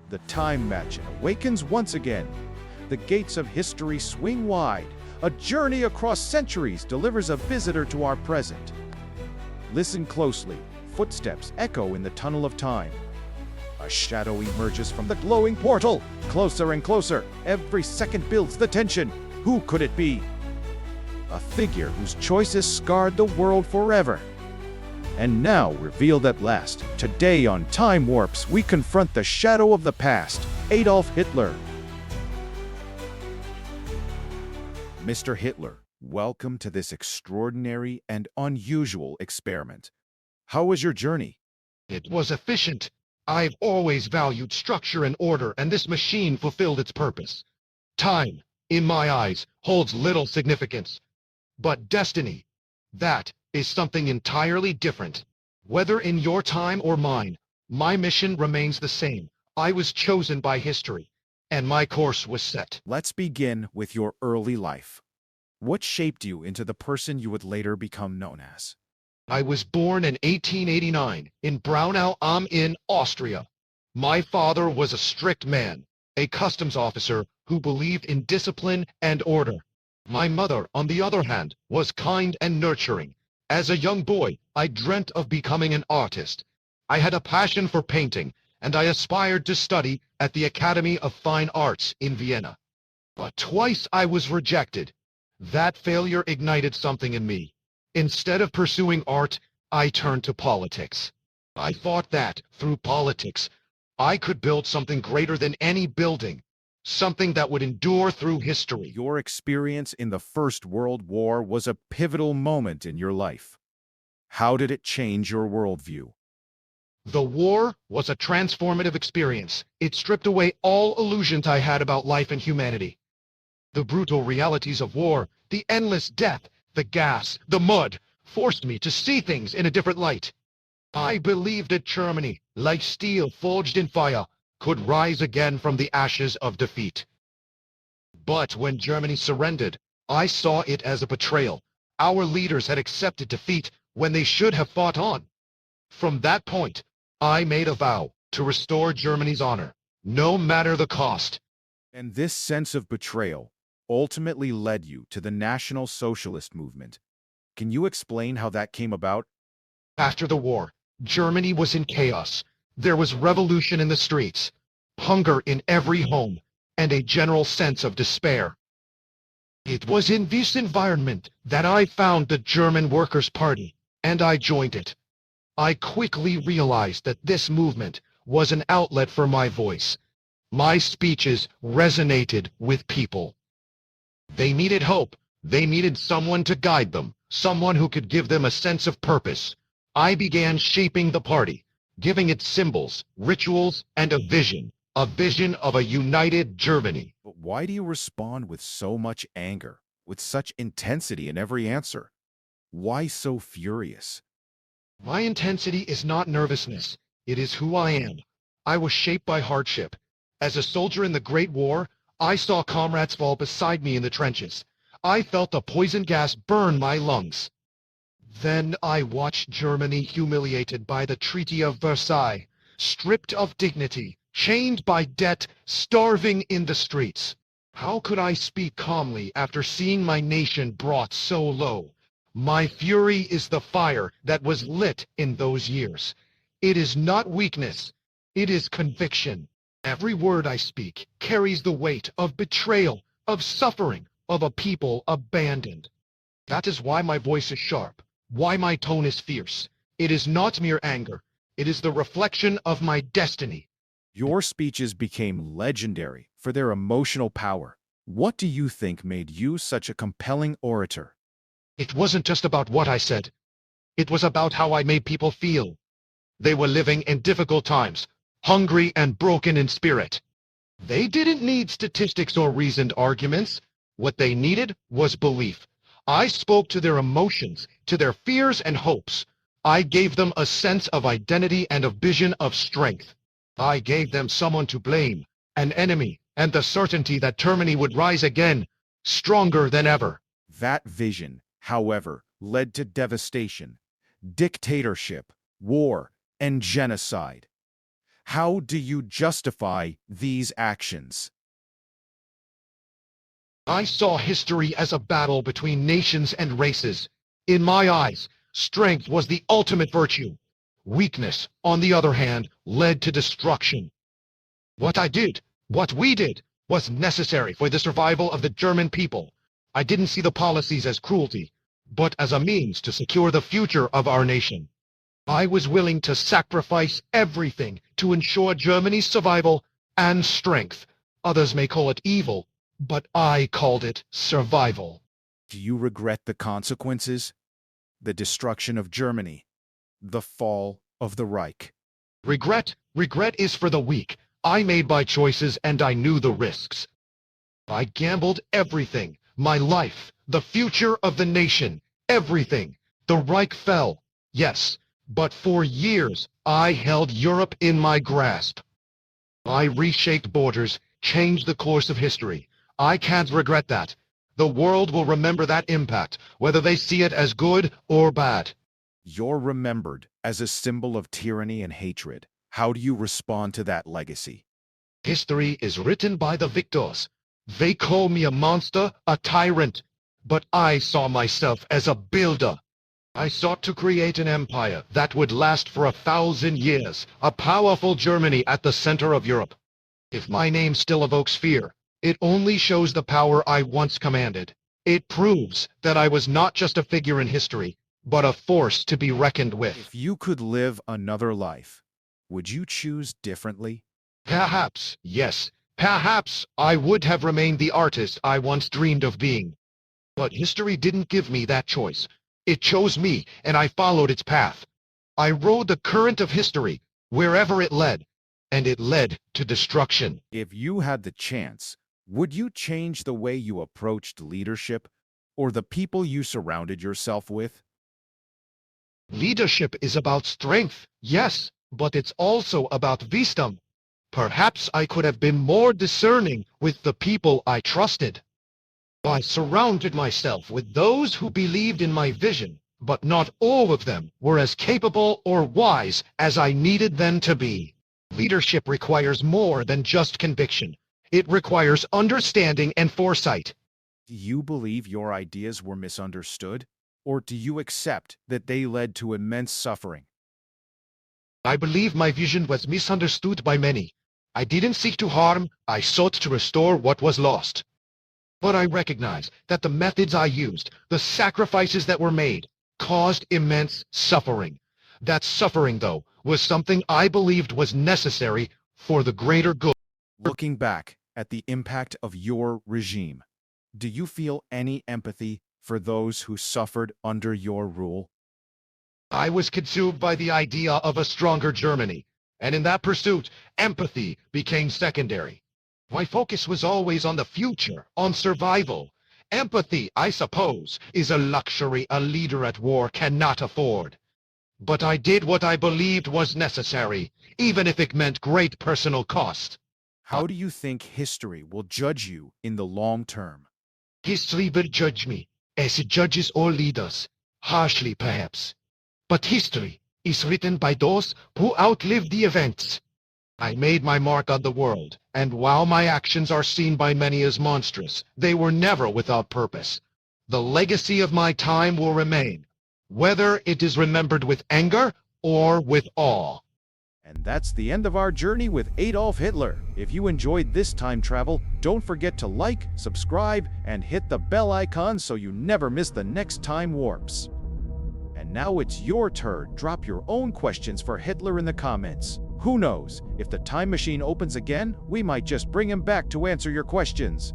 The time machine awakens once again. The gates of history swing wide. A journey across centuries delivers a visitor to our present. Listen closely. Footsteps echo in the tunnel of time. A shadow emerges from the glowing portal. Closer and closer. Every second builds the tension. Who could it be? A figure whose choices scarred the world forever. And now, revealed at last, today on Time Warps, we confront the shadow of the past, Adolf Hitler. Mr. Hitler, welcome to this extraordinary and unusual experiment. How was your journey? It was efficient. I've always valued structure and order, and this machine fulfilled its purpose. Time, in my eyes, holds little significance. But destiny, that is something entirely different. Whether in your time or mine, my mission remains the same. I was chosen by history, and my course was set. Let's begin with your early life. What shaped you into the person you would later become known as? I was born in 1889 in Braunau am Inn, Austria. My father was a strict man, a customs officer who believed in discipline and order. My mother, on the other hand, was kind and nurturing. As a young boy, I dreamt of becoming an artist. I had a passion for painting, and I aspired to study at the Academy of Fine Arts in Vienna. But twice I was rejected. That failure ignited something in me. Instead of pursuing art, I turned to politics. I thought that, through politics, I could build something greater than any building. Something that would endure through history. Your experience in the First World War was a pivotal moment in your life. How did it change your worldview? The war was a transformative experience. It stripped away all illusions I had about life and humanity. The brutal realities of war, the endless death, the gas, the mud, forced me to see things in a different light. I believed that Germany, like steel forged in fire, could rise again from the ashes of defeat. But when Germany surrendered, I saw it as a betrayal. Our leaders had accepted defeat when they should have fought on. From that point, I made a vow to restore Germany's honor, no matter the cost. And this sense of betrayal ultimately led you to the National Socialist movement. Can you explain how that came about? After the war, Germany was in chaos. There was revolution in the streets, hunger in every home, and a general sense of despair. It was in this environment that I found the German Workers' Party, and I joined it. I quickly realized that this movement was an outlet for my voice. My speeches resonated with people. They needed hope. They needed someone to guide them, someone who could give them a sense of purpose. I began shaping the party, giving it symbols, rituals, and a vision of a united Germany. But why do you respond with so much anger, with such intensity in every answer? Why so furious? My intensity is not nervousness. It is who I am. I was shaped by hardship. As a soldier in the Great War, I saw comrades fall beside me in the trenches. I felt the poison gas burn my lungs. Then I watched Germany humiliated by the Treaty of Versailles, stripped of dignity, chained by debt, starving in the streets. How could I speak calmly after seeing my nation brought so low? My fury is the fire that was lit in those years. It is not weakness. It is conviction. Every word I speak carries the weight of betrayal, of suffering, of a people abandoned. That is why my voice is sharp, why my tone is fierce. It is not mere anger. It is the reflection of my destiny. Your speeches became legendary for their emotional power. What do you think made you such a compelling orator? It wasn't just about what I said. It was about how I made people feel. They were living in difficult times, hungry and broken in spirit. They didn't need statistics or reasoned arguments. What they needed was belief. I spoke to their emotions, to their fears and hopes. I gave them a sense of identity and a vision of strength. I gave them someone to blame, an enemy, and the certainty that Germany would rise again, stronger than ever. That vision, however, led to devastation, dictatorship, war, and genocide. How do you justify these actions? I saw history as a battle between nations and races. In my eyes, strength was the ultimate virtue. Weakness, on the other hand, led to destruction. What we did, was necessary for the survival of the German people. I didn't see the policies as cruelty, but as a means to secure the future of our nation. I was willing to sacrifice everything to ensure Germany's survival and strength. Others may call it evil, but I called it survival. Do you regret the consequences? The destruction of Germany, the fall of the Reich. Regret is for the weak. I made my choices and I knew the risks. I gambled everything, my life, the future of the nation, everything. The Reich fell, yes, but for years I held Europe in my grasp. I reshaped borders, changed the course of history. I can't regret that. The world will remember that impact, whether they see it as good or bad. You're remembered as a symbol of tyranny and hatred. How do you respond to that legacy? History is written by the victors. They call me a monster, a tyrant, but I saw myself as a builder. I sought to create an empire that would last for 1,000 years, a powerful Germany at the center of Europe. If my name still evokes fear, it only shows the power I once commanded. It proves that I was not just a figure in history, but a force to be reckoned with. If you could live another life, would you choose differently? Perhaps, yes. Perhaps I would have remained the artist I once dreamed of being. But history didn't give me that choice. It chose me, and I followed its path. I rode the current of history, wherever it led, and it led to destruction. If you had the chance, would you change the way you approached leadership or the people you surrounded yourself with? Leadership is about strength, yes, but it's also about wisdom. Perhaps I could have been more discerning with the people I trusted. I surrounded myself with those who believed in my vision, but not all of them were as capable or wise as I needed them to be. Leadership requires more than just conviction. It requires understanding and foresight. Do you believe your ideas were misunderstood, or do you accept that they led to immense suffering? I believe my vision was misunderstood by many. I didn't seek to harm, I sought to restore what was lost. But I recognize that the methods I used, the sacrifices that were made, caused immense suffering. That suffering, though, was something I believed was necessary for the greater good. Looking back at the impact of your regime, do you feel any empathy for those who suffered under your rule? I was consumed by the idea of a stronger Germany, and in that pursuit, empathy became secondary. My focus was always on the future, on survival. Empathy, I suppose, is a luxury a leader at war cannot afford. But I did what I believed was necessary, even if it meant great personal cost. How do you think history will judge you in the long term? History will judge me, as it judges all leaders, harshly perhaps. But history is written by those who outlive the events. I made my mark on the world, and while my actions are seen by many as monstrous, they were never without purpose. The legacy of my time will remain, whether it is remembered with anger or with awe. And that's the end of our journey with Adolf Hitler. If you enjoyed this time travel, don't forget to like, subscribe, and hit the bell icon so you never miss the next time warps. And now it's your turn. Drop your own questions for Hitler in the comments. Who knows, if the time machine opens again, we might just bring him back to answer your questions.